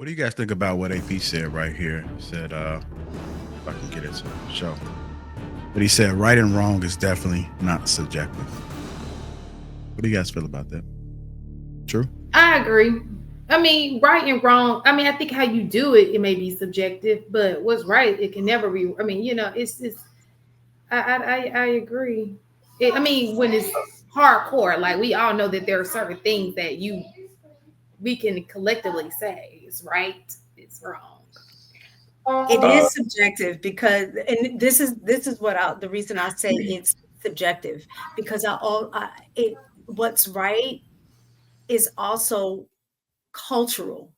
What do you guys think about what AP said right here? He said, if I can get it to show. But he said right and wrong is definitely not subjective. What do you guys feel about that? True? I agree. I mean, right and wrong. I mean, I think how you do it, it may be subjective, but what's right, it can never be. I mean, it's. I agree. I mean, when it's hardcore, like we all know that there are certain things that we can collectively say is right, it's wrong. It is subjective because, and this is the reason I say it's subjective, because what's right is also cultural,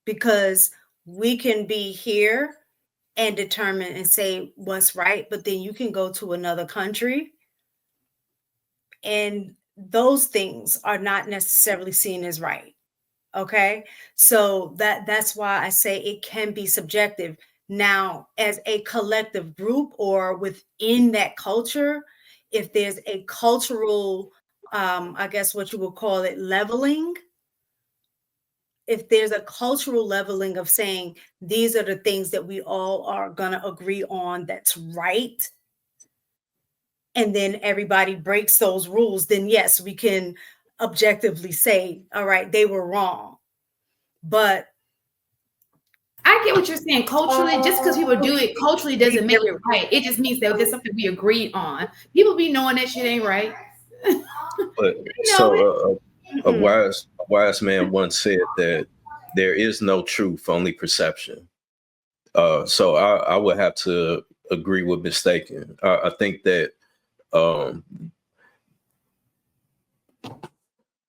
because we can be here and determine and say what's right, but then you can go to another country and those things are not necessarily seen as right. Okay, so that's why I say it can be subjective. Now, as a collective group or within that culture, if there's a cultural, I guess what you would call it, leveling, if there's a cultural leveling of saying these are the things that we all are going to agree on that's right, and then everybody breaks those rules, then yes, we can objectively say, all right, they were wrong. But I get what you're saying. Culturally, just because people do it culturally doesn't make it right. It just means that there's something we agreed on. People be knowing that shit ain't right. But a wise man once said that there is no truth, only perception. So I would have to agree with mistaken. I think that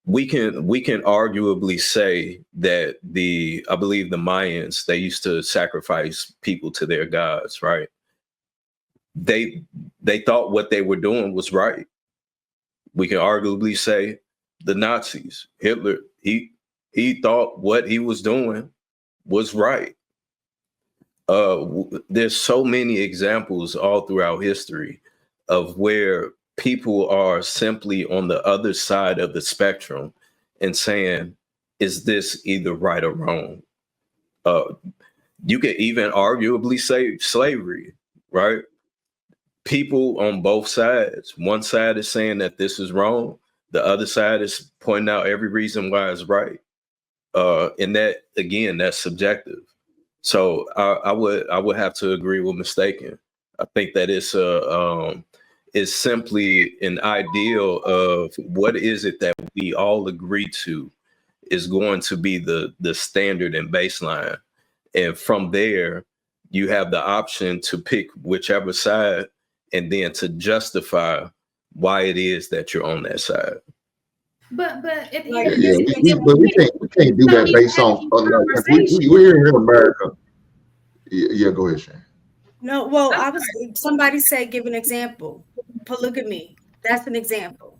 we can arguably say that I believe the Mayans, they used to sacrifice people to their gods, right? They thought what they were doing was right. We can arguably say the Nazis, Hitler, he thought what he was doing was right. There's so many examples all throughout history of where people are simply on the other side of the spectrum and saying, is this either right or wrong? You could even arguably say slavery, right? People on both sides. One side is saying that this is wrong. The other side is pointing out every reason why it's right. And that, again, that's subjective. So I would have to agree with mistaken. I think that it's simply an ideal of what is it that we all agree to is going to be the standard and baseline. And from there, you have the option to pick whichever side and then to justify why it is that you're on that side. But at the Yeah, end of the but we can't do that based on we're here in America. Yeah, go ahead, Shane. No, well, somebody said, give an example. Polygamy, that's an example.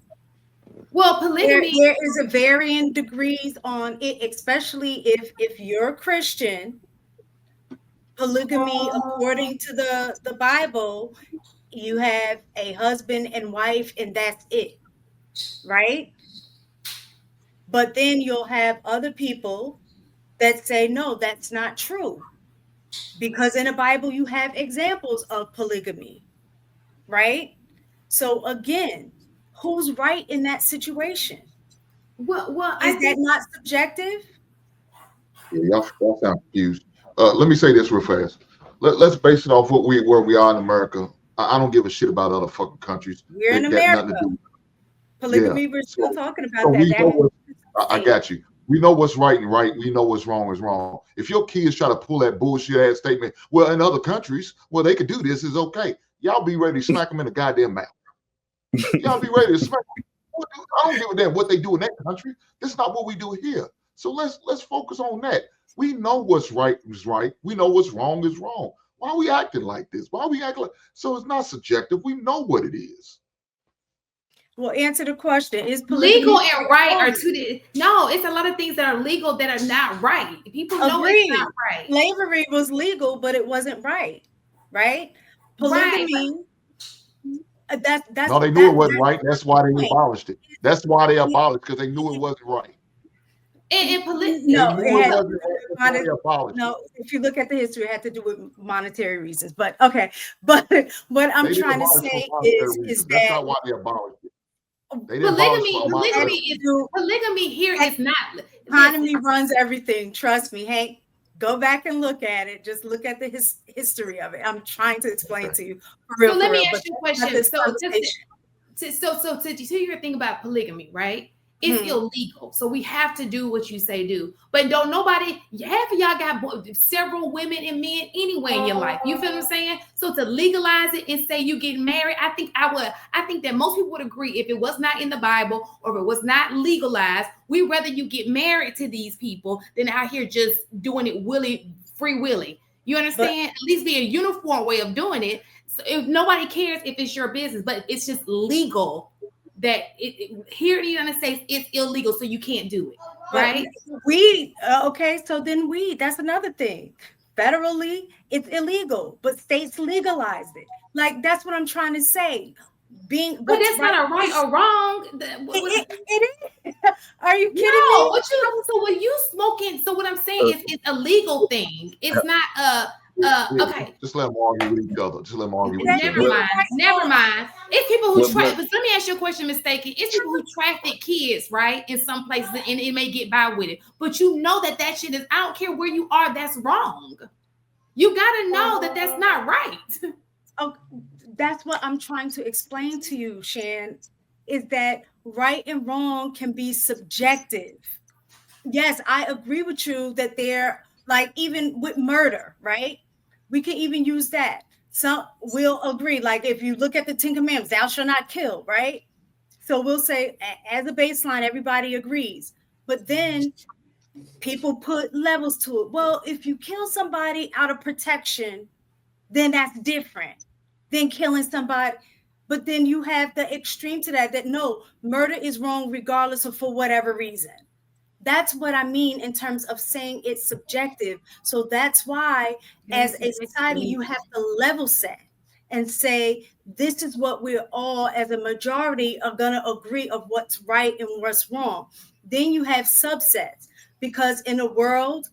Well, polygamy, there is a varying degrees on it, especially if you're a Christian. Polygamy, according to the Bible, you have a husband and wife, and that's it, right? But then you'll have other people that say, no, that's not true. Because in the Bible, you have examples of polygamy, right? So again, who's right in that situation? Well, is that not subjective? Yeah, y'all sound confused. Let me say this real fast. Let's base it off where we are in America. I don't give a shit about other fucking countries. We're in America. Polygamy, we're still talking about that. I got you. We know what's right and right. We know what's wrong is wrong. If your kids try to pull that bullshit ass statement, well, in other countries, well, they could do this, is okay. Y'all be ready to smack them in the goddamn mouth. Y'all be ready to smack them. I don't give a damn what they do in that country. This is not what we do here. So let's focus on that. We know what's right is right. We know what's wrong is wrong. Why are we acting like this? Why are we acting like so? It's not subjective. We know what it is. Well, answer the question. Is legal and right are two? No, it's a lot of things that are legal that are not right. People know it's not right. Slavery was legal, but it wasn't right. Right? Polygamy. That's no, they knew it wasn't right. That's why they abolished it. That's why they abolished, because they knew it wasn't right. And No, They it knew it had wasn't actually abolished. no. If you look at the history, it had to do with monetary reasons. But okay, but what I'm They didn't trying to abolish for say monetary is reasons. That's that not why they abolished it. They didn't abolish for monetary reasons. polygamy here is not. Economy runs everything. Trust me, Hank. Go back and look at it. Just look at the history of it. I'm trying to explain to you for real. So let me real, ask you a question. So to your thing about polygamy, right? It's illegal. So we have to do what you say do. But don't nobody, half of y'all got several women and men anyway in your life. You feel what I'm saying? So to legalize it and say you get married, I think that most people would agree if it was not in the Bible or if it was not legalized, we'd rather you get married to these people than out here just doing it free willy. You understand? At least be a uniform way of doing it. So if nobody cares if it's your business, but it's just legal that here in the United States it's illegal, so you can't do it, right? That's another thing. Federally, it's illegal, but states legalized it. Like that's what I'm trying to say. But that's not a right or wrong. It is. Are you kidding me? So what you smoking? So what I'm saying is it's a legal thing. It's not okay. Just let them argue with each other. Just let them argue with each other. Never mind. It's people who but let me ask you a question, mistaken. It's people who traffic kids, right? In some places, and it may get by with it. But you know that shit is, I don't care where you are, that's wrong. You gotta know that that's not right. Oh, that's what I'm trying to explain to you, Shan, is that right and wrong can be subjective. Yes, I agree with you that they're like, even with murder, right? We can even use that. Some will agree. Like if you look at the 10 Commandments, thou shalt not kill, right? So we'll say as a baseline, everybody agrees. But then people put levels to it. Well, if you kill somebody out of protection, then that's different than killing somebody. But then you have the extreme to that no, murder is wrong regardless of for whatever reason. That's what I mean in terms of saying it's subjective. So that's why as a society, you have to level set and say, this is what we're all as a majority are going to agree of what's right and what's wrong. Then you have subsets, because in a world,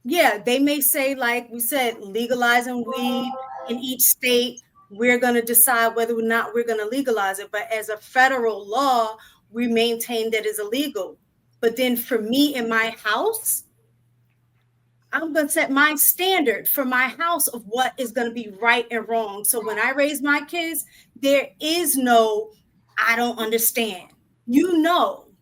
they may say, like we said, legalizing weed in each state, we're going to decide whether or not we're going to legalize it. But as a federal law, we maintain that it's illegal. But then for me in my house, I'm going to set my standard for my house of what is going to be right and wrong. So when I raise my kids, there is no, I don't understand.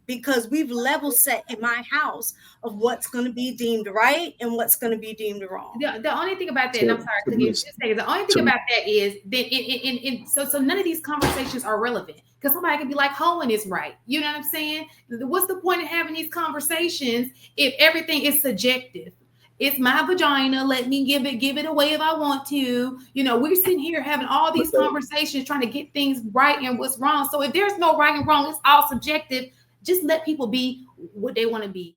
Because we've level set in my house of what's going to be deemed right and what's going to be deemed wrong. The only thing about that, and I'm sorry to give 2 seconds, the only thing about that is that so none of these conversations are relevant, because somebody could be like, hoeing is right. You know what I'm saying? What's the point of having these conversations if everything is subjective? It's my vagina. Let me give it away if I want to. We're sitting here having all these conversations trying to get things right and what's wrong. So if there's no right and wrong, it's all subjective. Just let people be what they want to be.